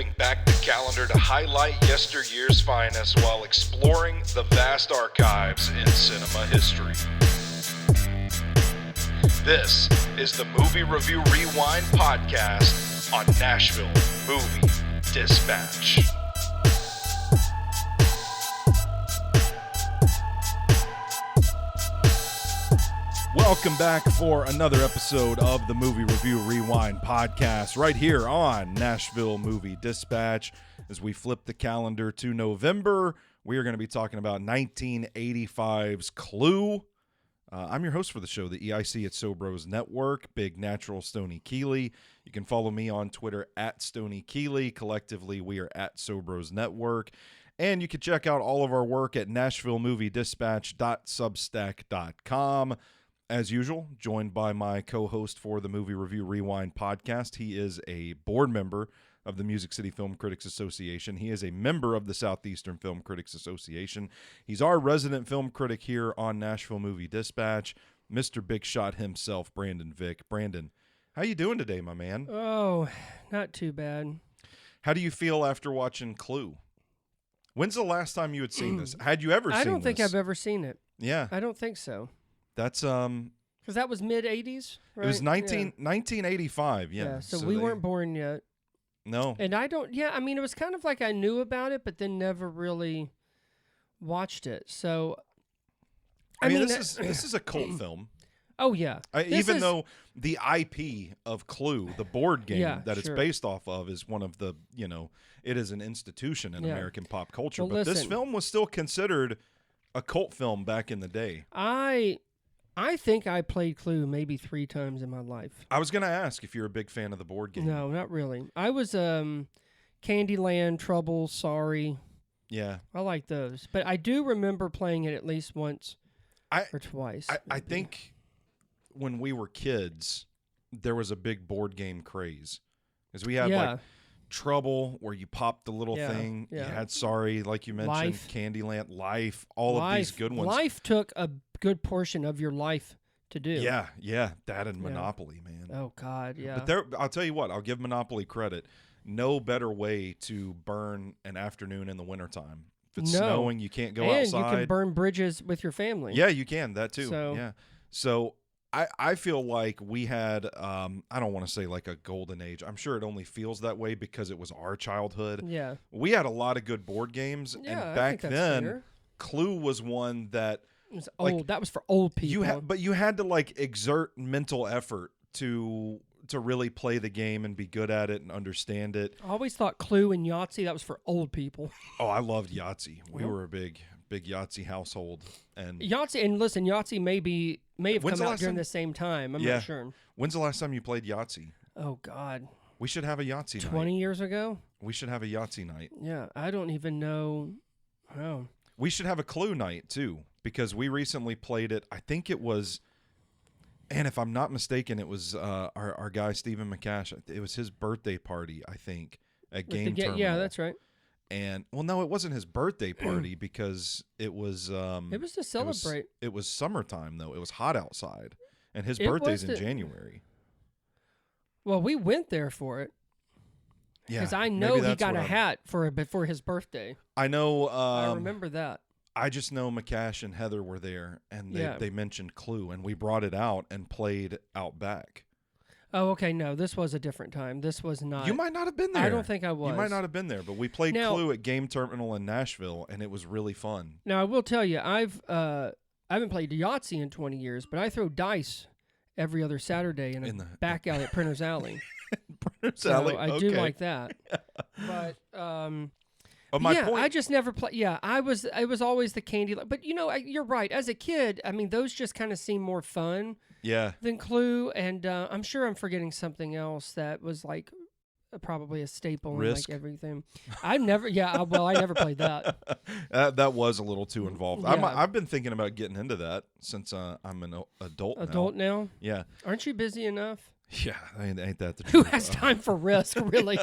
flipping back the calendar to highlight yesteryear's finest while exploring the vast archives in cinema history. This is the Movie Review Rewind podcast on Nashville Movie Dispatch. Welcome back for another episode of the Movie Review Rewind podcast right here on Nashville Movie Dispatch. As we flip the calendar to November, we are going to be talking about 1985's Clue. I'm your host for the show, the EIC at Sobros Network, Big Natural Stoney Keeley. You can follow me on Twitter at Stoney Keeley. Collectively, we are at Sobros Network. And you can check out all of our work at nashvillemoviedispatch.substack.com. As usual, joined by my co-host for the Movie Review Rewind podcast. He is a board member of the Music City Film Critics Association. He is a member of the Southeastern Film Critics Association. He's our resident film critic here on Nashville Movie Dispatch, Mr. Big Shot himself, Brandon Vick. Brandon, how you doing today, my man? Oh, not too bad. How do you feel after watching Clue? When's the last time you had seen this? Had you ever seen this? I don't think I've ever seen it. Yeah. I don't think so. That's because that was mid-'80s, right? It was 1985, yeah. So we weren't born yet. No. And I don't, it was kind of like I knew about it, but then never really watched it. So, I mean this is a cult film. Oh, yeah. Even though the IP of Clue, the board game that it's sure. based off of, is one of the, it is an institution in American pop culture. Well, but this film was still considered a cult film back in the day. I think I played Clue maybe 3 times in my life. I was going to ask if you're a big fan of the board game. No, not really. I was Candyland, Trouble, Sorry. Yeah. I like those. But I do remember playing it at least once or twice. I think when we were kids, there was a big board game craze. Because we had like Trouble, where you popped the little thing. Yeah. You had Sorry, like you mentioned, Life. Candyland, Life, all of these good ones. Life took a good portion of your life to do. Yeah, that and Monopoly, man. Oh, God, yeah. But I'll tell you what, I'll give Monopoly credit. No better way to burn an afternoon in the wintertime. If it's snowing, you can't go outside. And you can burn bridges with your family. Yeah, you can. That too. So, yeah. So I feel like we had, I don't want to say like a golden age. I'm sure it only feels that way because it was our childhood. Yeah. We had a lot of good board games. Yeah, and back then, fair. Clue was one that... It was old. That was for old people. But you had to like exert mental effort to really play the game and be good at it and understand it. I always thought Clue and Yahtzee, that was for old people. Oh, I loved Yahtzee. We were a big Yahtzee household. And Yahtzee, and listen, Yahtzee may have come out during the same time. I'm not sure. When's the last time you played Yahtzee? Oh, God. We should have a Yahtzee 20 years ago? We should have a Yahtzee night. Yeah, I don't even know. Oh. We should have a Clue night, too, because we recently played it. I think it was, and if I'm not mistaken, it was our guy, Stephen McCash. It was his birthday party, I think, at Game Terminal. Yeah, that's right. And, well, no, it wasn't his birthday party because it was... it was to celebrate. It was summertime, though. It was hot outside, and his birthday's in January. Well, we went there for it. Yeah, because I know he got a hat for his birthday. I know. I remember that. I just know McCash and Heather were there, and they mentioned Clue, and we brought it out and played out back. Oh, okay. No, this was a different time. This was not. You might not have been there. I don't think I was. You might not have been there, but we played Clue at Game Terminal in Nashville, and it was really fun. Now, I will tell you, I haven't played Yahtzee in 20 years, but I throw dice every other Saturday in a back alley at Printer's Alley. I do like that. But my point, I just never played. Yeah, it was always the candy. But you're right. As a kid, I mean, those just kind of seem more fun. Yeah. Than Clue, and I'm sure I'm forgetting something else that was like probably a staple Risk. in like everything. I never played that. That was a little too involved. Yeah. I've been thinking about getting into that since I'm an adult now. Adult now? Yeah. Aren't you busy enough? Yeah, ain't that the truth? Who has time for Risk, really?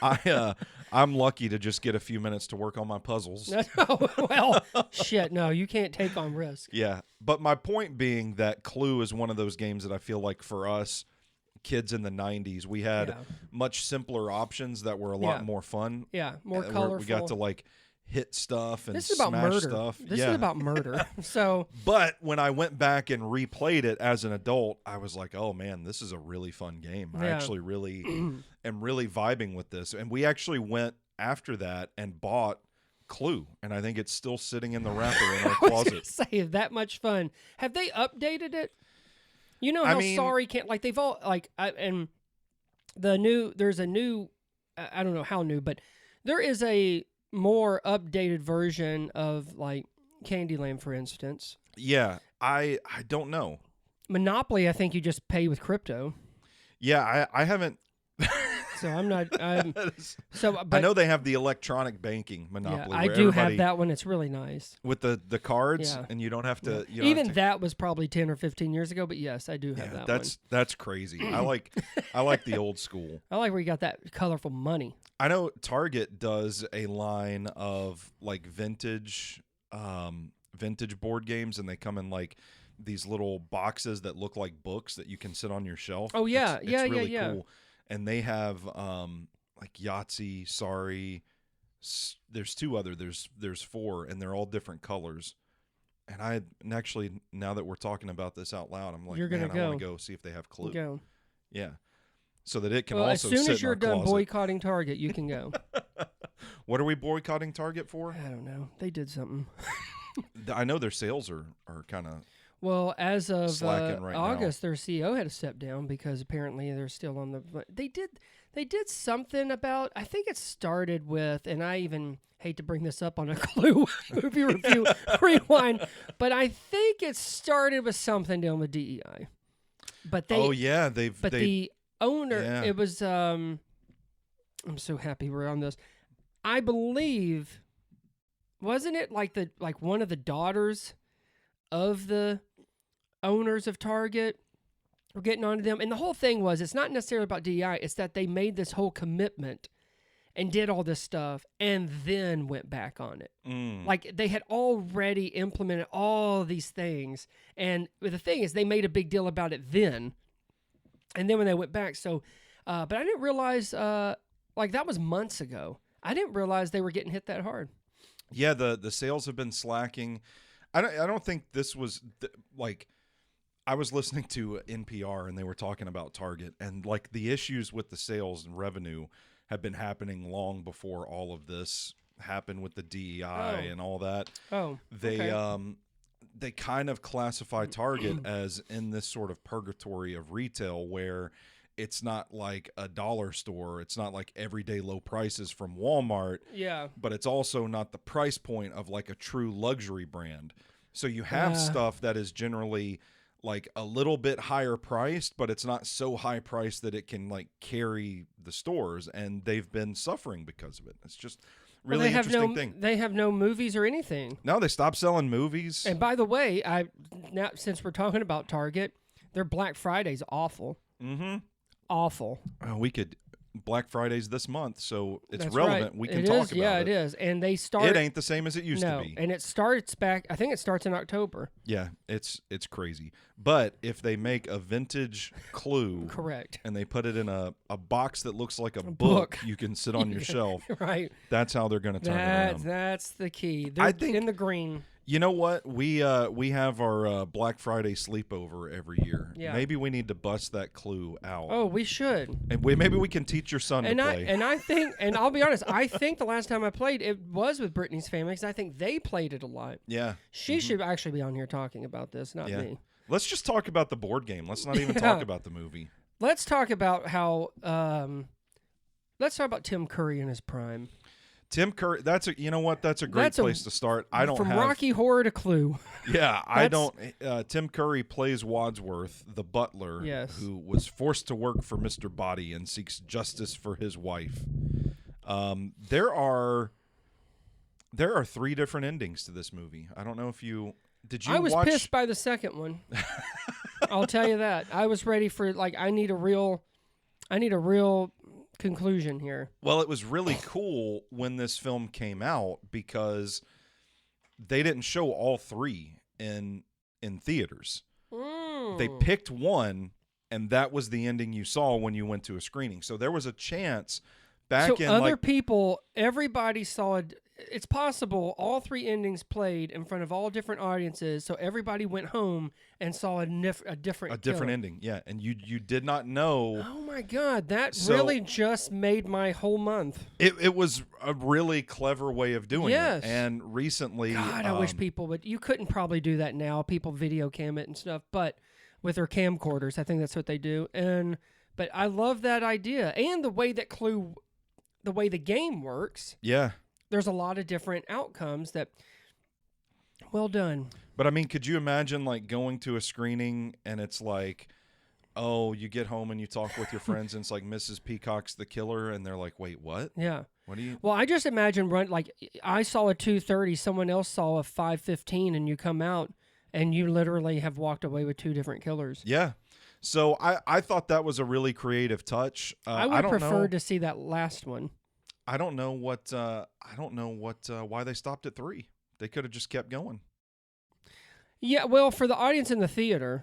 I'm lucky to just get a few minutes to work on my puzzles. Well, shit, no, you can't take on Risk. Yeah, but my point being that Clue is one of those games that I feel like for us kids in the 90s. We had much simpler options that were a lot more fun. Yeah, more colorful. We got to like hit stuff and this is about smash murder. stuff. This is about murder. So, but when I went back and replayed it as an adult, I was like, "Oh man, this is a really fun game. I actually really am really vibing with this." And we actually went after that and bought Clue, and I think it's still sitting in the wrapper in our closet. I was gonna say, that much fun. Have they updated it? You know how Sorry can't, like, they've all, like, and there's a new, I don't know how new, but there is a more updated version of, like, Candyland, for instance. Yeah, I don't know. Monopoly, I think you just pay with crypto. Yeah, I haven't. So I'm not. But I know they have the electronic banking Monopoly. Yeah, I do have that one. It's really nice with the cards, and you don't have to. Yeah. Even that was probably 10 or 15 years ago, but yes, I do have that. That's crazy. I like the old school. I like where you got that colorful money. I know Target does a line of like vintage board games, and they come in like these little boxes that look like books that you can sit on your shelf. Oh yeah, it's really cool. And they have like Yahtzee, Sorry. There's two other. There's four, and they're all different colors. And actually, now that we're talking about this out loud, I'm like, I want to go see if they have Clue. Go. Yeah. So that it can also sit in our as soon as you're done closet. boycotting Target, you can go. What are we boycotting Target for? I don't know. They did something. I know their sales are kind of. Well, as of right August, now. Their CEO had to step down because apparently they're still on the. They did something about. I think it started with, and I even hate to bring this up on a Clue movie review rewind, but I think it started with something dealing with DEI. But they. Oh yeah, the owner, it was. I'm so happy we're on this. I believe, wasn't it like one of the daughters of the owners of Target were getting onto them? And the whole thing was, it's not necessarily about DEI, it's that they made this whole commitment and did all this stuff and then went back on it. Like they had already implemented all these things. And the thing is, they made a big deal about it then. And then when they went back, but I didn't realize, like that was months ago. I didn't realize they were getting hit that hard. Yeah, the sales have been slacking. I don't think this was like, I was listening to NPR and they were talking about Target, and like the issues with the sales and revenue have been happening long before all of this happened with the DEI and all that. Oh, they kind of classify Target as in this sort of purgatory of retail where it's not like a dollar store. It's not like everyday low prices from Walmart. Yeah. But it's also not the price point of like a true luxury brand. So you have stuff that is generally like a little bit higher priced, but it's not so high priced that it can like carry the stores. And they've been suffering because of it. It's just really interesting thing. They have no movies or anything. No, they stopped selling movies. And by the way, now since we're talking about Target, their Black Friday's awful. Mm-hmm. Awful. Black Friday's this month, so it's That's relevant. Right. We can talk about it. Yeah, it is. And they start. It ain't the same as it used to be. And it starts back. I think it starts in October. Yeah, it's crazy. But if they make a vintage Clue, correct, and they put it in a box that looks like a book you can sit on your shelf, right? That's how they're going to turn it around. That's the key. I think in the green. You know what? We have our Black Friday sleepover every year. Yeah. Maybe we need to bust that Clue out. Oh, we should. And maybe we can teach your son to play. I think, and I'll be honest, I think the last time I played, it was with Brittany's family because I think they played it a lot. Yeah. She should actually be on here talking about this, not me. Let's just talk about the board game. Let's not even talk about the movie. Let's talk about how. Let's talk about Tim Curry in his prime. Tim Curry, that's a great place to start. From Rocky Horror to Clue. Yeah, I don't. Tim Curry plays Wadsworth, the butler, who was forced to work for Mr. Body and seeks justice for his wife. There are 3 different endings to this movie. I don't know if you did. I was pissed by the second one. I'll tell you that. I was ready for I need a real conclusion here. Well, it was really cool when this film came out because they didn't show all 3 in theaters. They picked one and that was the ending you saw when you went to a screening. So there was a chance back so in other people, everybody saw it. It's possible all 3 endings played in front of all different audiences, so everybody went home and saw a different ending. Yeah, and you did not know. Oh my God, that really just made my whole month. It was a really clever way of doing Yes. it. And recently, God, I wish people would. You couldn't probably do that now. People video cam it and stuff, but with their camcorders, I think that's what they do. But I love that idea and the way that the way the game works. Yeah. There's a lot of different outcomes that, well done. But I mean, could you imagine like going to a screening and it's like, oh, you get home and you talk with your friends and it's like Mrs. Peacock's the killer, and they're like, wait, what? Yeah. What do you? Well, I just imagine like I saw a 2:30, someone else saw a 5:15, and you come out and you literally have walked away with 2 different killers. Yeah. So I thought that was a really creative touch. I would prefer to see that last one. I don't know why they stopped at 3. They could have just kept going. Yeah, well, for the audience in the theater,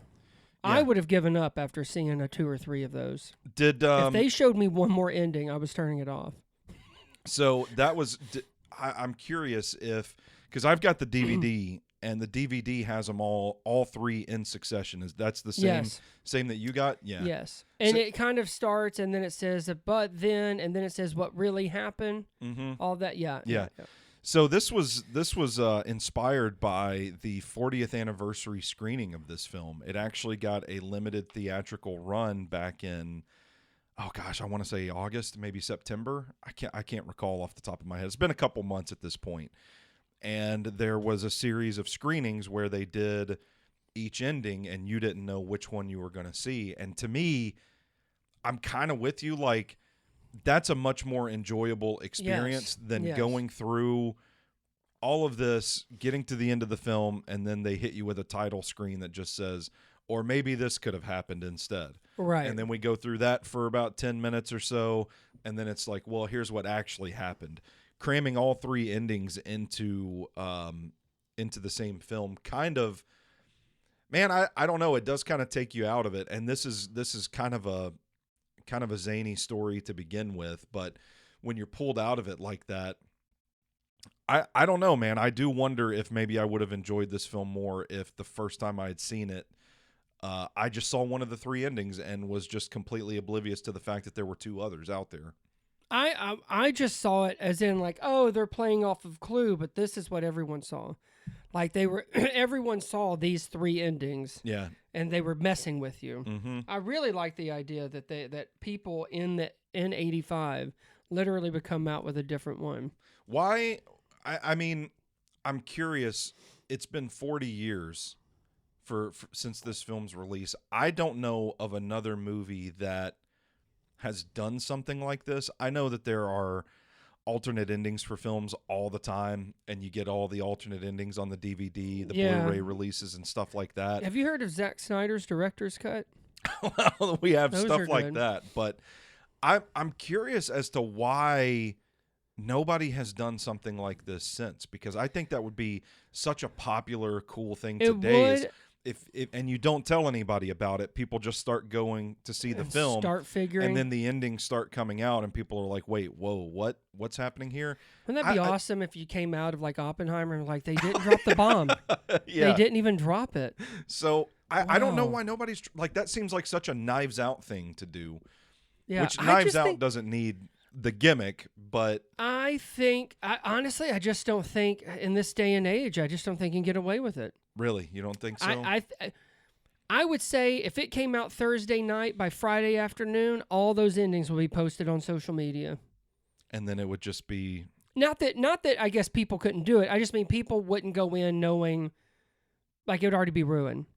Yeah. I would have given up after seeing a 2 or 3 of those. Did if they showed me one more ending, I was turning it off. So that was. I'm curious because I've got the DVD and the DVD has them all 3 in succession. That's the same that you got? Yeah. Yes. And it kind of starts and then it says but then and then it says what really happened. Mm-hmm. All that, yeah. So this was inspired by the 40th anniversary screening of this film. It actually got a limited theatrical run back in, oh gosh, I want to say August, maybe September. I can't recall off the top of my head. It's been a couple months at this point. And there was a series of screenings where they did each ending and you didn't know which one you were going to see. And to me, I'm kind of with you. Like, that's a much more enjoyable experience than going through all of this, getting to the end of the film, and then they hit you with a title screen that just says, or maybe this could have happened instead. Right. And then we go through that for about 10 minutes or so, and then it's like, well, here's what actually happened. Cramming all 3 endings into the same film kind of, man, I don't know. It does kind of take you out of it. And this is kind of a zany story to begin with, but when you're pulled out of it like that, I don't know, man. I do wonder if maybe I would have enjoyed this film more if the first time I had seen it, I just saw one of the 3 endings and was just completely oblivious to the fact that there were 2 others out there. I just saw it as in like, oh, they're playing off of Clue, but this is what everyone saw. Like everyone saw these 3 endings. Yeah. And they were messing with you. Mm-hmm. I really like the idea that people in 85 literally would come out with a different one. Why? I mean, I'm curious. It's been 40 years since this film's release. I don't know of another movie that has done something like this. I know that there are alternate endings for films all the time, and you get all the alternate endings on the DVD, the Blu-ray releases and stuff like that. Have you heard of Zack Snyder's director's cut? Well, we have Those stuff are like good. that, but I'm curious as to why nobody has done something like this since, because I think that would be such a popular, cool thing today. If and you don't tell anybody about it, people just start going to see the film, start figuring, and then the endings start coming out, and people are like, "Wait, whoa, what's happening here?" Wouldn't that be awesome if you came out of like Oppenheimer and like they didn't drop the bomb? Yeah. They didn't even drop it. So I don't know why nobody's like that. Seems like such a Knives Out thing to do. Yeah, which Knives Out doesn't need the gimmick, but honestly, I just don't think in this day and age, I just don't think you can get away with it. Really? You don't think so? I would say if it came out Thursday night, by Friday afternoon, all those endings will be posted on social media. And then it would just be not that I guess people couldn't do it. I just mean people wouldn't go in knowing like it would already be ruined.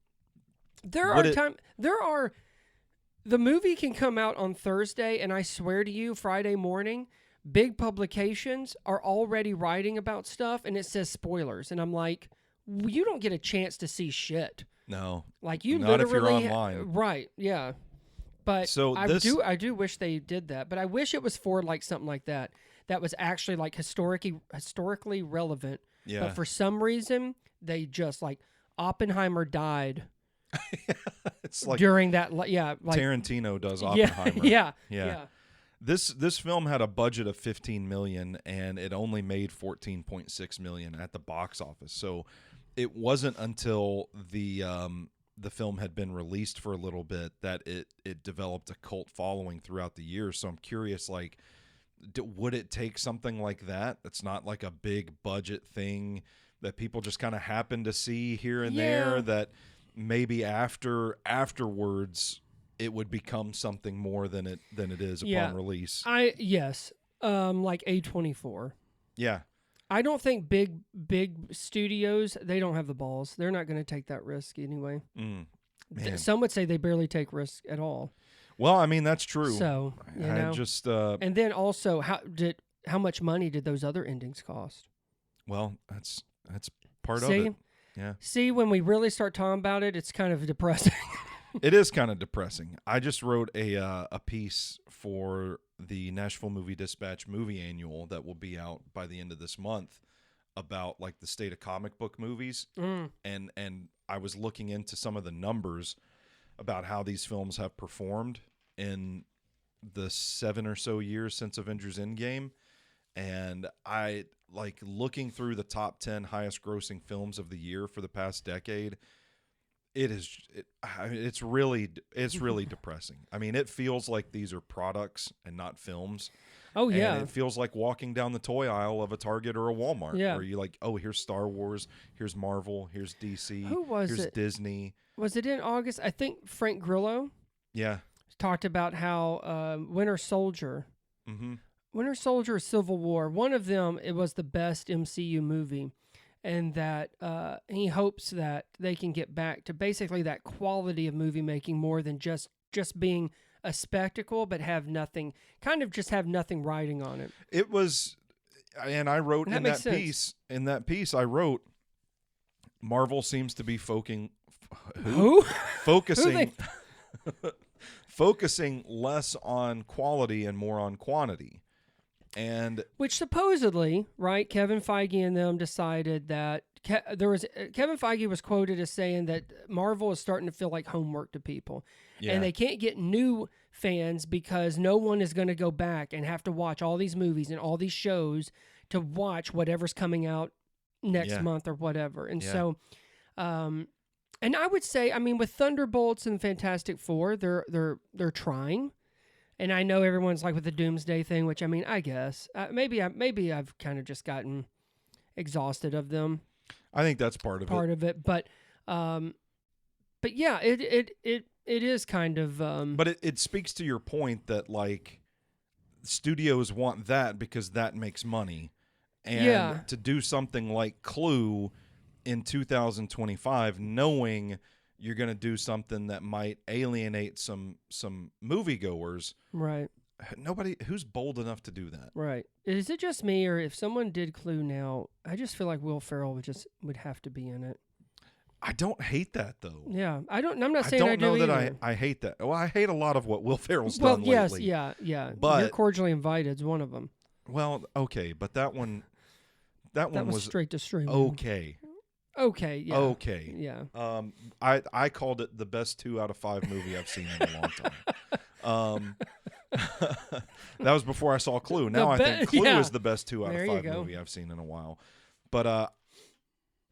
The movie can come out on Thursday, and I swear to you, Friday morning, big publications are already writing about stuff, and it says spoilers, and I'm like, you don't get a chance to see shit. No. Like you not literally if you're online. Right, yeah. But so I do wish they did that. But I wish it was for like something like that was actually like historically relevant. Yeah. But for some reason they just like Oppenheimer died It's like during that, like Tarantino does Oppenheimer. Yeah. This film had a budget of $15 million, and it only made $14.6 million at the box office. So it wasn't until the film had been released for a little bit that it developed a cult following throughout the years. So I'm curious, like, would it take something like that? It's not like a big budget thing that people just kind of happen to see here and there, that maybe afterwards it would become something more than it is upon release. Like A24. Yeah. I don't think big studios, they don't have the balls. They're not going to take that risk anyway. Some would say they barely take risk at all. Well, I mean, that's true. So, and then also, how much money did those other endings cost? Well, that's part of it. Yeah. See, when we really start talking about it, it's kind of depressing. It is kind of depressing. I just wrote a piece for the Nashville Movie Dispatch movie annual that will be out by the end of this month about like the state of comic book movies. And I was looking into some of the numbers about how these films have performed in the 7 or so years since Avengers Endgame. And I like looking through the top 10 highest grossing films of the year for the past decade. It's really depressing. I mean, it feels like these are products and not films. Oh yeah. And it feels like walking down the toy aisle of a Target or a Walmart where you like, oh, here's Star Wars, here's Marvel, here's DC, here's Disney. Was it in August? I think Frank Grillo talked about how Winter Soldier, Winter Soldier, Civil War, one of them, it was the best MCU movie. And that he hopes that they can get back to basically that quality of movie making more than just being a spectacle, but have nothing riding on it. It was, and I wrote in that piece, I wrote, Marvel seems to be focusing less on quality and more on quantity. And which supposedly, right, Kevin Feige and them decided that Kevin Feige was quoted as saying that Marvel is starting to feel like homework to people. And they can't get new fans because no one is going to go back and have to watch all these movies and all these shows to watch whatever's coming out next month or whatever. And so and I would say, I mean, with Thunderbolts and Fantastic Four, they're trying. And I know everyone's like with the Doomsday thing, which I mean, I guess maybe I've kind of just gotten exhausted of them. I think that's part of it. But yeah, it is kind of. But it speaks to your point that like studios want that because that makes money, and to do something like Clue in 2025, knowing you're going to do something that might alienate some moviegoers. Right. Nobody who's bold enough to do that. Right. Is it just me, or if someone did Clue now, I just feel like Will Ferrell would have to be in it. I don't hate that though. Yeah. I'm not saying I don't know that I hate that. Well, I hate a lot of what Will Ferrell's done lately. Yes, yeah. But You're Cordially Invited is one of them. Well, okay, but that one was straight to streaming. Okay. Okay, yeah. Okay. Yeah. I called it the best 2 out of 5 movie I've seen in a long time. That was before I saw Clue. Now I think Clue is the best 2 out of 5 movie I've seen in a while. But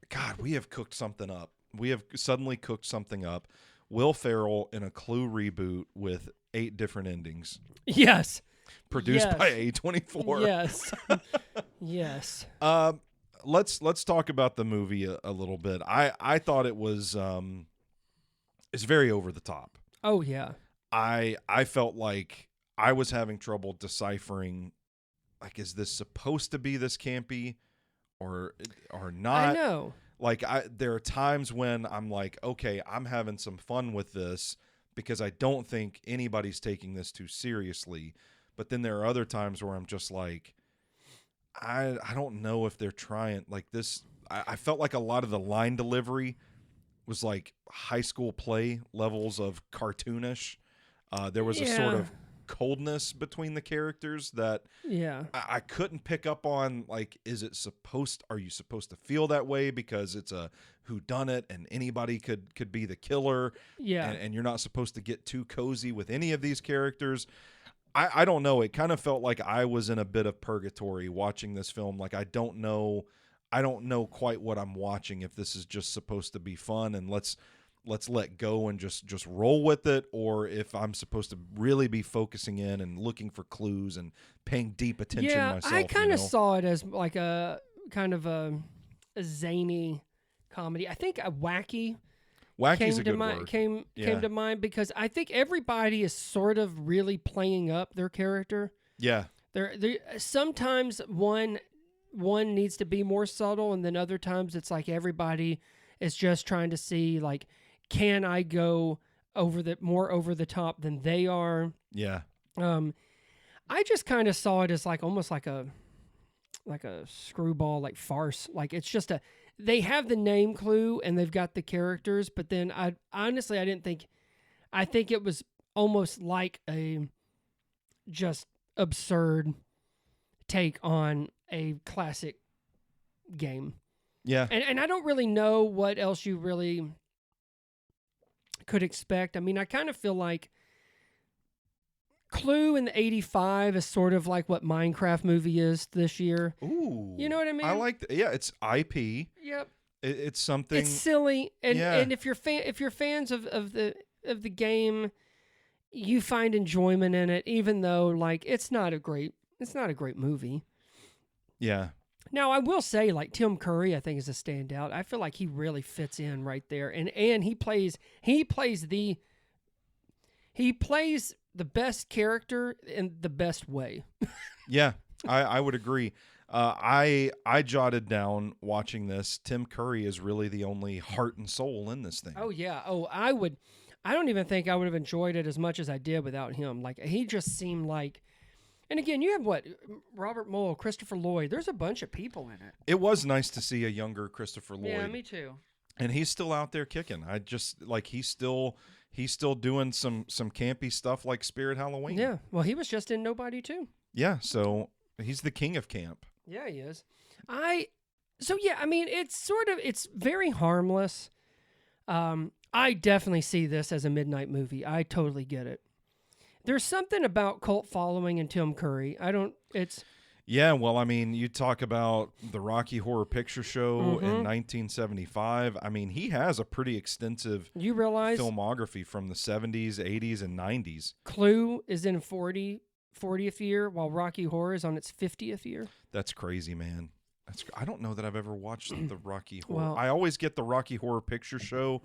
God, we have cooked something up. We have suddenly cooked something up. Will Ferrell in a Clue reboot with 8 different endings. Yes. Produced by A24. Yes. Yes. Let's talk about the movie a little bit. I thought it was it's very over the top. Oh yeah. I felt like I was having trouble deciphering, like, is this supposed to be this campy or not? I know. Like there are times when I'm like, okay, I'm having some fun with this because I don't think anybody's taking this too seriously. But then there are other times where I'm just like, I don't know if they're trying like this. I felt like a lot of the line delivery was like high school play levels of cartoonish. There was a sort of coldness between the characters that I couldn't pick up on. Like, are you supposed to feel that way because it's a whodunit and anybody could be the killer? And you're not supposed to get too cozy with any of these characters. I don't know. It kind of felt like I was in a bit of purgatory watching this film. Like, I don't know quite what I'm watching, if this is just supposed to be fun and let's let go and just roll with it, or if I'm supposed to really be focusing in and looking for clues and paying deep attention myself. I kind of saw it as like a kind of a zany comedy. I think a Wacky's a good word. Came to mind because I think everybody is sort of really playing up their character. Yeah. There sometimes one needs to be more subtle, and then other times it's like everybody is just trying to see, like, can I go more over the top than they are? Yeah. I just kind of saw it as like almost like a screwball, like farce. Like, it's just they have the name clue and they've got the characters, but then I think it was almost like a just absurd take on a classic game. Yeah. And I don't really know what else you really could expect. I mean, I kind of feel like Clue in the 85 is sort of like what Minecraft movie is this year. Ooh. You know what I mean? I like it's IP. Yep. It's something. It's silly, and if you're fans of the game, you find enjoyment in it, even though like it's not a great movie. Yeah. Now I will say, like, Tim Curry, I think is a standout. I feel like he really fits in right there, and he plays the best character in the best way. Yeah, I would agree. I jotted down watching this, Tim Curry is really the only heart and soul in this thing. Oh yeah. Oh, I don't even think I would have enjoyed it as much as I did without him. Like, he just seemed like, and again, you have Robert Mole, Christopher Lloyd. There's a bunch of people in it. It was nice to see a younger Christopher Lloyd. Yeah, me too. And he's still out there kicking. I just like he's still doing some campy stuff like Spirit Halloween. Yeah. Well, he was just in Nobody too. Yeah, so he's the king of camp. Yeah, he is. I mean, it's very harmless. I definitely see this as a midnight movie. I totally get it. There's something about cult following and Tim Curry. Yeah, well, I mean, you talk about the Rocky Horror Picture Show in 1975. I mean, he has a pretty extensive filmography from the 70s, 80s, and 90s. Clue is in 40th year, while Rocky Horror is on its 50th year. That's crazy, man. I don't know that I've ever watched the Rocky Horror. Well, I always get the Rocky Horror Picture Show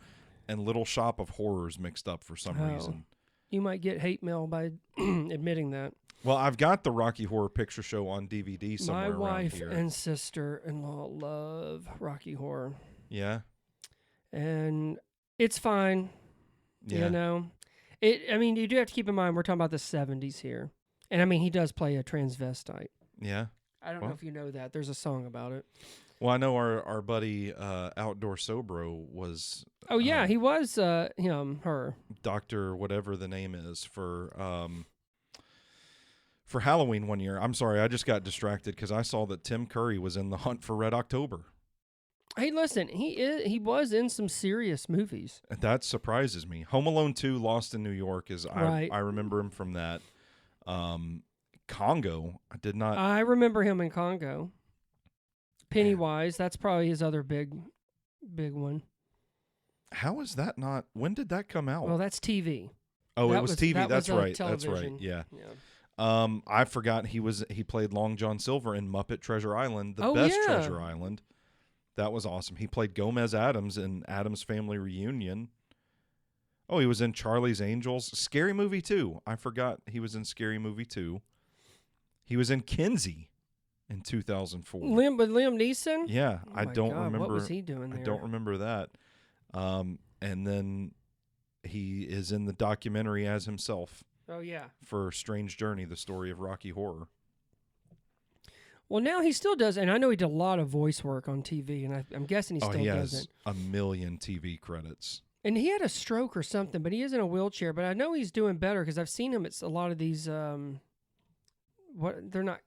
and Little Shop of Horrors mixed up for some reason. You might get hate mail by admitting that. Well, I've got the Rocky Horror Picture Show on DVD somewhere around here. My wife and sister-in-law love Rocky Horror. Yeah. And it's fine. Yeah. You know? I mean, you do have to keep in mind we're talking about the 70s here. And I mean, he does play a transvestite. Yeah. I don't know if you know that. There's a song about it. Well, I know our buddy Outdoor Sobro was... Oh, yeah, he was her. Dr. whatever the name is for Halloween one year. I'm sorry, I just got distracted because I saw that Tim Curry was in The Hunt for Red October. Hey, listen, he was in some serious movies. That surprises me. Home Alone 2, Lost in New York, Right. I remember him from that. Congo, I did not... I remember him in Congo. Pennywise, that's probably his other big one. How is that not... When did that come out? Well, that's TV. Oh, it was TV. That's right. Television. That's right. Yeah. I forgot he played Long John Silver in Muppet Treasure Island, the best Treasure Island. That was awesome. He played Gomez Addams in Addams Family Reunion. Oh, he was in Charlie's Angels. Scary Movie 2. I forgot he was in Scary Movie 2. He was in Kinsey in 2004. With Liam Neeson? Yeah, Oh I don't remember. What was he doing there? I don't remember that. And then he is in the documentary as himself. Oh, yeah. For Strange Journey, the story of Rocky Horror. Well, now he still does, and I know he did a lot of voice work on TV, and I'm guessing he still does it. A million TV credits. And he had a stroke or something, but he is in a wheelchair. But I know he's doing better because I've seen him at a lot of these. They're not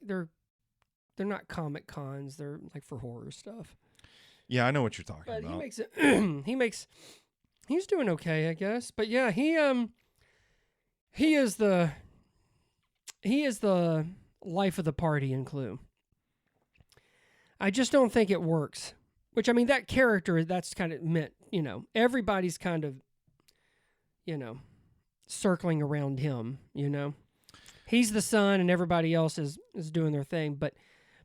comic cons. They're like for horror stuff. Yeah, I know what you're talking but about. He's doing okay, I guess. But yeah, he is the life of the party in Clue. I just don't think it works. Which, I mean, that character, that's kind of meant, everybody's kind of, circling around him, He's the son and everybody else is doing their thing. But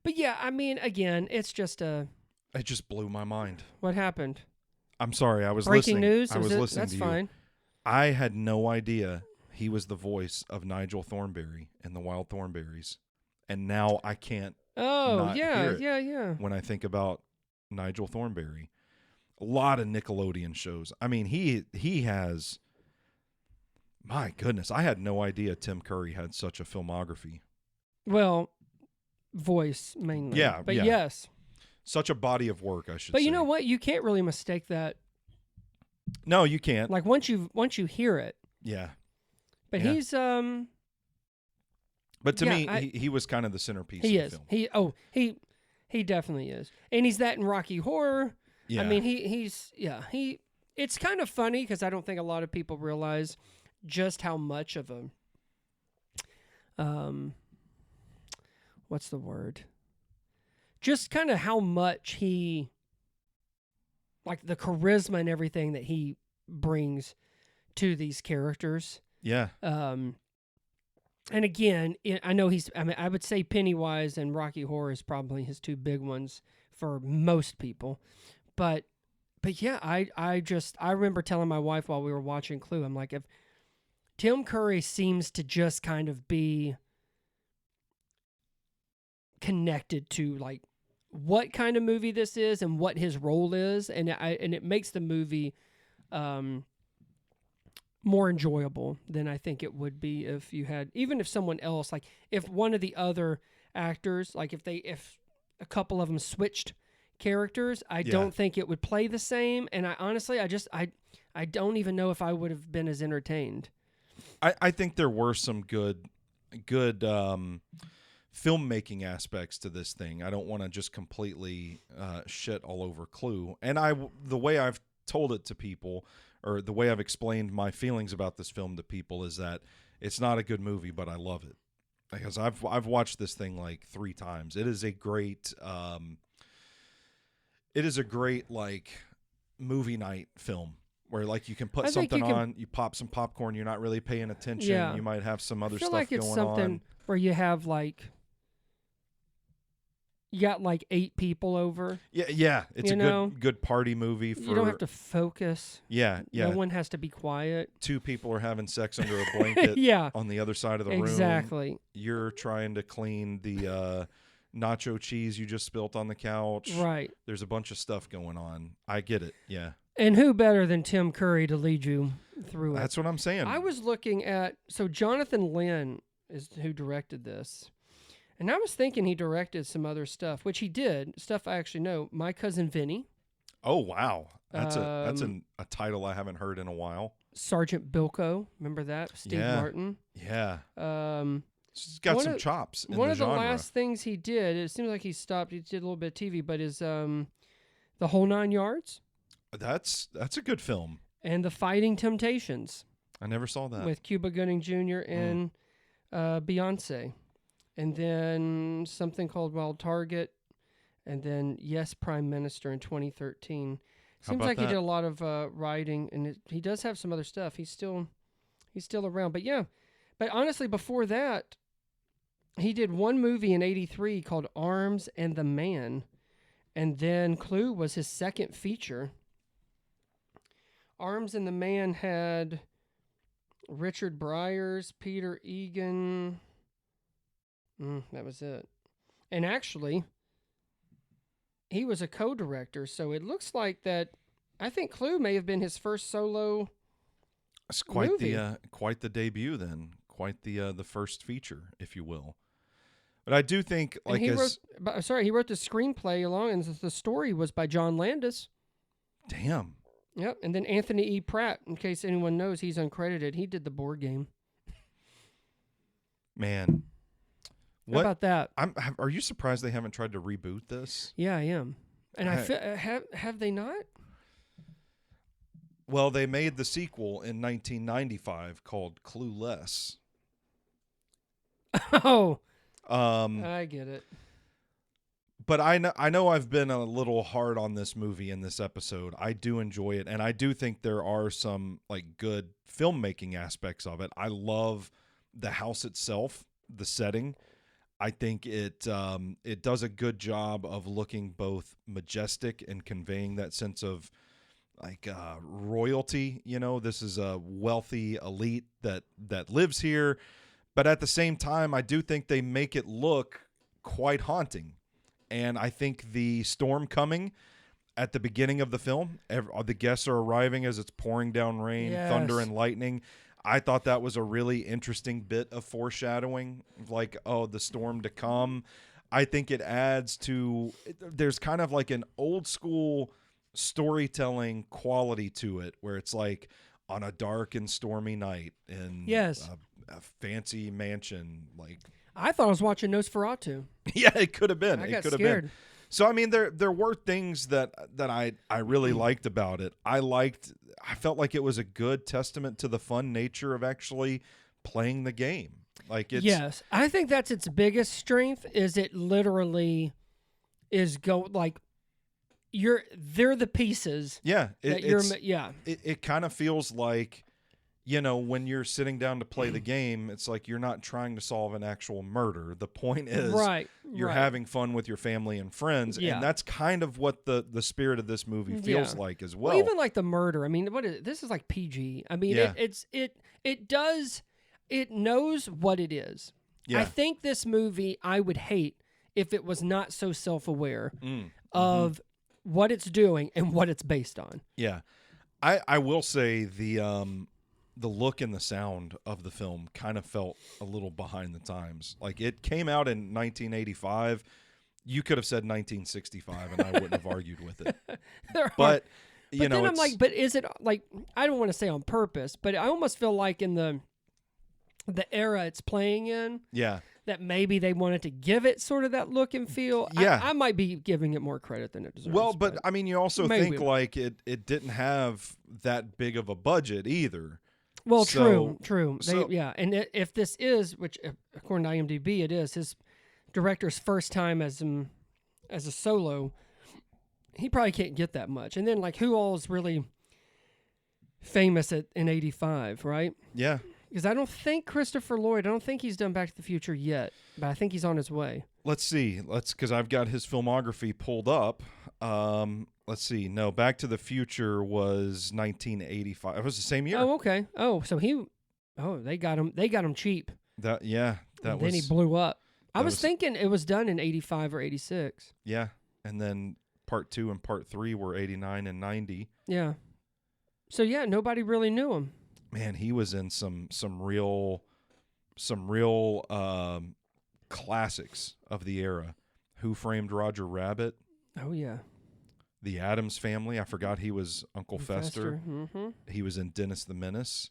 yeah, I mean, again, it's just It just blew my mind. What happened? I'm sorry, I was Breaking listening. news? I was listening That's to you. fine. I had no idea he was the voice of Nigel Thornberry in The Wild Thornberrys. And now I can't hear it yeah. when I think about Nigel Thornberry. A lot of Nickelodeon shows. I mean, he has, my goodness, I had no idea Tim Curry had such a filmography. Well, voice mainly. Yeah, but yeah. yes. Such a body of work, I should say. But you know what? You can't really mistake that. No, you can't. Like once you hear it. Yeah. But yeah. he's But to me, he was kind of the centerpiece he of is. the film. He definitely is. And he's that in Rocky Horror. Yeah. I mean, it's kind of funny because I don't think a lot of people realize just how much of a what's the word? Just kind of how much he, like the charisma and everything that he brings to these characters. Yeah. And again, I know I would say Pennywise and Rocky Horror is probably his two big ones for most people. But yeah, I remember telling my wife while we were watching Clue, I'm like, if Tim Curry seems to just kind of be connected to like what kind of movie this is and what his role is, and it makes the movie more enjoyable than I think it would be if you had, even if someone else, like if one of the other actors, like if a couple of them switched characters, I don't think it would play the same. And I honestly, I don't even know if I would have been as entertained. I think there were some good filmmaking aspects to this thing. I don't want to just completely shit all over Clue. And the way I've told it to people, or the way I've explained my feelings about this film to people, is that it's not a good movie, but I love it because I've watched this thing like 3 times. It is a great like movie night film where like you can put something on, you pop some popcorn, you're not really paying attention. Yeah. You might have some other stuff like it's going something on where you have like. You got like 8 people over. Yeah. It's good party movie. You don't have to focus. Yeah. No one has to be quiet. 2 people are having sex under a blanket on the other side of the room. Exactly. You're trying to clean the nacho cheese you just spilt on the couch. Right. There's a bunch of stuff going on. I get it. Yeah. And who better than Tim Curry to lead you through it? That's what I'm saying. I was looking at, so Jonathan Lynn is who directed this. And I was thinking he directed some other stuff, which he did, stuff I actually know. My Cousin Vinny. Oh, wow. That's a title I haven't heard in a while. Sergeant Bilko. Remember that? Steve Martin. Yeah. He's got some chops in one the of genre. the last things he did, it seems like he stopped. He did a little bit of TV, but is The Whole 9 Yards. That's a good film. And The Fighting Temptations. I never saw that. With Cuba Gooding Jr. and Beyonce. And then something called Wild Target, and then Yes, Prime Minister in 2013. Seems like he did a lot of writing, and he does have some other stuff. He's still around. But yeah, but honestly, before that, he did one movie in '83 called Arms and the Man, and then Clue was his second feature. Arms and the Man had Richard Briers, Peter Egan. That was it. And actually, he was a co-director, so it looks like that. I think Clue may have been his first solo. It's quite movie. Quite the debut then, quite the first feature, if you will. But I do think, like, he wrote the screenplay along, and the story was by John Landis. Damn. Yep, and then Anthony E. Pratt, in case anyone knows, he's uncredited. He did the board game. Man. How about that? Are you surprised they haven't tried to reboot this? Yeah, I am. And have they not? Well, they made the sequel in 1995 called Clueless. Oh, I get it. But I know I've been a little hard on this movie in this episode. I do enjoy it, and I do think there are some like good filmmaking aspects of it. I love the house itself, the setting. I think it does a good job of looking both majestic and conveying that sense of like royalty. You know, this is a wealthy elite that lives here, but at the same time, I do think they make it look quite haunting. And I think the storm coming at the beginning of the film, the guests are arriving as it's pouring down rain, thunder and lightning. I thought that was a really interesting bit of foreshadowing, like, oh, the storm to come. I think it adds to, there's kind of like an old school storytelling quality to it, where it's like on a dark and stormy night in a fancy mansion. Like, I thought I was watching Nosferatu. Yeah, it could have been. I got scared. So, I mean, there were things that I really liked about it. I felt like it was a good testament to the fun nature of actually playing the game. Like, it's, yes, I think that's its biggest strength. Is it literally is they're the pieces. Yeah, it kind of feels like, you know, when you're sitting down to play the game, it's like you're not trying to solve an actual murder. The point is you're having fun with your family and friends, and that's kind of what the spirit of this movie feels like as well. Even like the murder. I mean, this is like PG. I mean, it knows what it is. Yeah. I think this movie I would hate if it was not so self-aware of what it's doing and what it's based on. Yeah. I will say the look and the sound of the film kind of felt a little behind the times. Like, it came out in 1985. You could have said 1965 and I wouldn't have argued with it. But then I'm like, but is it like, I don't want to say on purpose, but I almost feel like in the era it's playing in, that maybe they wanted to give it sort of that look and feel. Yeah. I might be giving it more credit than it deserves. Well, but I mean, you also think like it didn't have that big of a budget either. Well, true. And if this is, which according to IMDb, it is his director's first time as a solo, he probably can't get that much. And then, like, who all is really famous in '85, right? Yeah. Because I don't think Christopher Lloyd, I don't think he's done Back to the Future yet, but I think he's on his way. Let's see. Because I've got his filmography pulled up. Let's see. No, Back to the Future was 1985. It was the same year. Oh, okay. Oh, so they got him. They got him cheap. Then he blew up. I was thinking it was done in 85 or 86. Yeah, and then part 2 and part 3 were 89 and 90. Yeah. So yeah, nobody really knew him. Man, he was in some real classics of the era. Who Framed Roger Rabbit? Oh yeah. The Addams Family. I forgot he was Uncle Fester. Mm-hmm. He was in Dennis the Menace.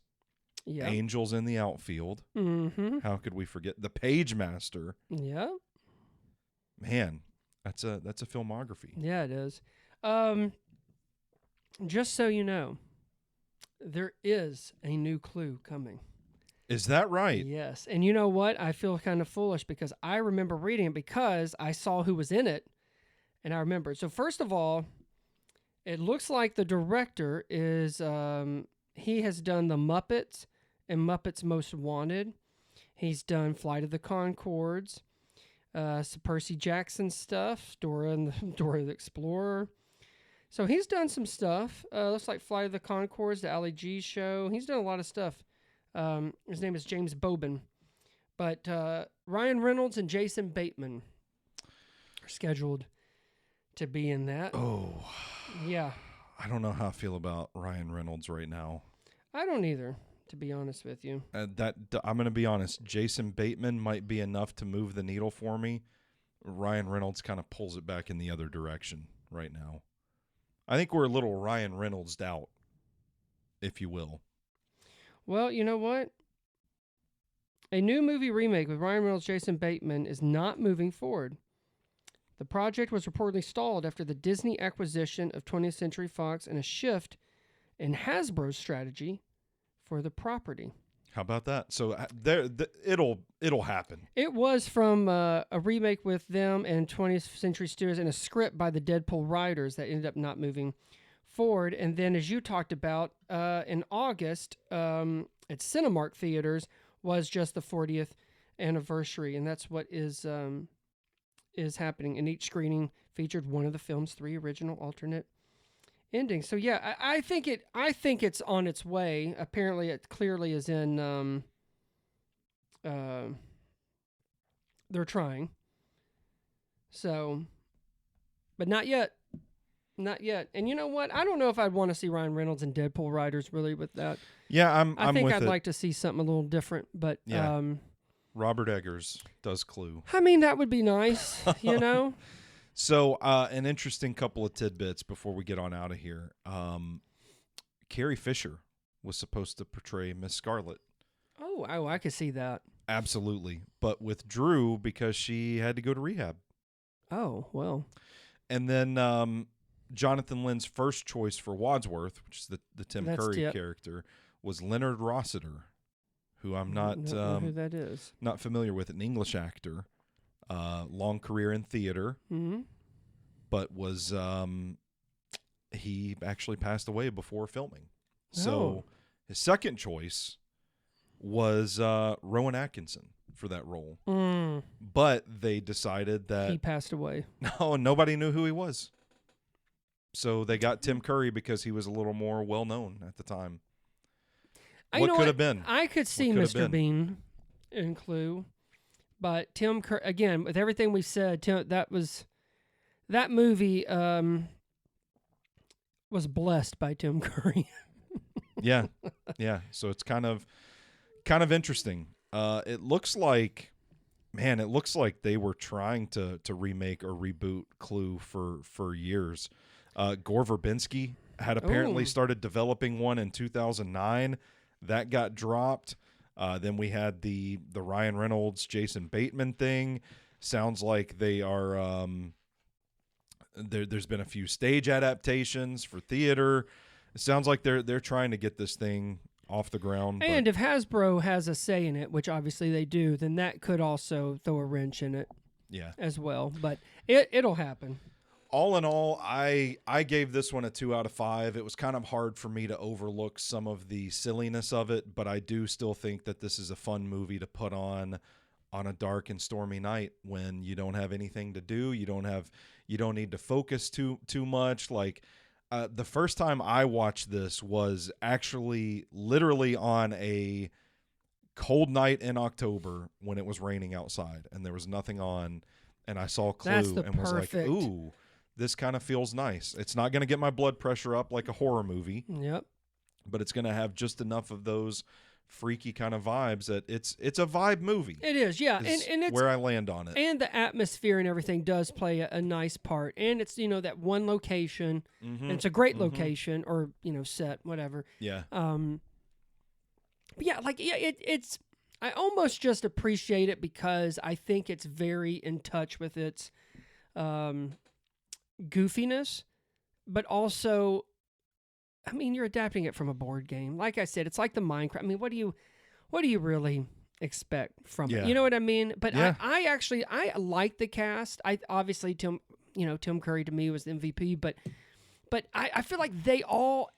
Yeah. Angels in the Outfield. Mm-hmm. How could we forget The Page Master? Yeah. Man, that's a filmography. Yeah, it is. Just so you know, there is a new Clue coming. Is that right? Yes. And you know what? I feel kind of foolish because I remember reading it because I saw who was in it, and I remember. So first of all, it looks like the director is he has done The Muppets and Muppets Most Wanted. He's done Flight of the Conchords, some Percy Jackson stuff, Dora the Explorer. So he's done some stuff. Looks like Flight of the Conchords, the Ali G show. He's done a lot of stuff. His name is James Bobin. But Ryan Reynolds and Jason Bateman are scheduled to be in that. Oh. Yeah. I don't know how I feel about Ryan Reynolds right now. I don't either, to be honest with you. I'm going to be honest. Jason Bateman might be enough to move the needle for me. Ryan Reynolds kind of pulls it back in the other direction right now. I think we're a little Ryan Reynolds out, if you will. Well, you know what? A new movie remake with Ryan Reynolds, Jason Bateman is not moving forward. The project was reportedly stalled after the Disney acquisition of 20th Century Fox and a shift in Hasbro's strategy for the property. How about that? So it'll happen. It was from a remake with them and 20th Century Studios and a script by the Deadpool writers that ended up not moving forward. And then, as you talked about, in August at Cinemark theaters was just the 40th anniversary, and that's what is happening. And each screening featured one of the film's 3 original alternate endings. So yeah, I think it's on its way. Apparently, it clearly is in. They're trying. So, but not yet. Not yet. And you know what? I don't know if I'd want to see Ryan Reynolds and Deadpool writers really with that. Yeah, I think with I'd it. like to see something a little different. But yeah. Robert Eggers does Clue. I mean, that would be nice, you know? So, an interesting couple of tidbits before we get on out of here. Carrie Fisher was supposed to portray Miss Scarlet. Oh, I could see that. Absolutely. But withdrew because she had to go to rehab. Oh, well. And then Jonathan Lynn's first choice for Wadsworth, which is the Tim Curry character, was Leonard Rossiter, who I'm not don't know who that is. Not familiar with, an English actor. Long career in theater, but was he actually passed away before filming. So his second choice was Rowan Atkinson for that role. But they decided that he passed away. No, nobody knew who he was. So they got Tim Curry because he was a little more well-known at the time. What could have been? I could see Mr. Bean in Clue. But Tim Curry, again, with everything we said, that movie was blessed by Tim Curry. Yeah. So it's kind of interesting. It looks like they were trying to remake or reboot Clue for years. Gore Verbinski had apparently started developing one in 2009. That got dropped. Then we had the Ryan Reynolds, Jason Bateman thing. Sounds like they are there's been a few stage adaptations for theater. It sounds like they're trying to get this thing off the ground. And if Hasbro has a say in it, which obviously they do, then that could also throw a wrench in it. Yeah. As well, but it'll happen. All in all, I gave this one a 2 out of 5. It was kind of hard for me to overlook some of the silliness of it, but I do still think that this is a fun movie to put on a dark and stormy night when you don't have anything to do. You don't need to focus too much. Like the first time I watched this was actually literally on a cold night in October when it was raining outside and there was nothing on, and I saw Clue and was like, ooh, this kind of feels nice. It's not going to get my blood pressure up like a horror movie. Yep. But it's going to have just enough of those freaky kind of vibes that it's a vibe movie. It is, yeah. And it's where I land on it. And the atmosphere and everything does play a nice part. And it's, that one location. And it's a great location or, set, whatever. Yeah. But yeah, it's I almost just appreciate it because I think it's very in touch with its goofiness, but also, I mean, you're adapting it from a board game. Like I said, it's like the Minecraft. I mean, what do you really expect from it? You know what I mean? But yeah. I like the cast. Obviously Tim Curry to me was the MVP, but I feel like they all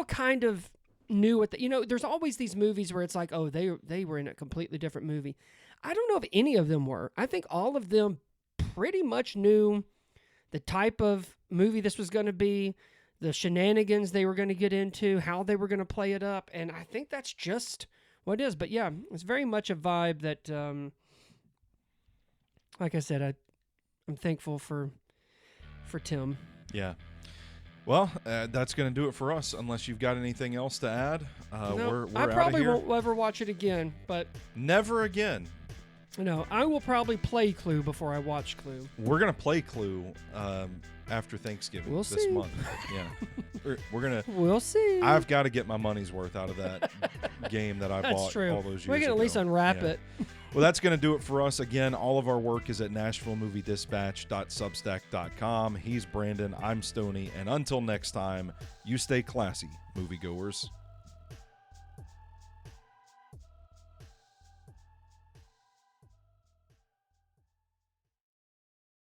kind of knew what there's always these movies where it's like, oh, they were in a completely different movie. I don't know if any of them were. I think all of them pretty much knew the type of movie this was going to be, the shenanigans they were going to get into, how they were going to play it up, and I think that's just what it is. But yeah, it's very much a vibe that, like I said, I'm thankful for Tim. Yeah. Well, that's going to do it for us, unless you've got anything else to add. No, we're I probably outta here. won't ever watch it again, but never again. No, I will probably play Clue before I watch Clue. We're gonna play Clue after Thanksgiving this month. Yeah, we're gonna. We'll see. I've got to get my money's worth out of that game that I bought true. all those years ago. We can at least unwrap it. Well, that's going to do it for us. Again, all of our work is at NashvilleMovieDispatch.substack.com. He's Brandon. I'm Stoney. And until next time, you stay classy, moviegoers.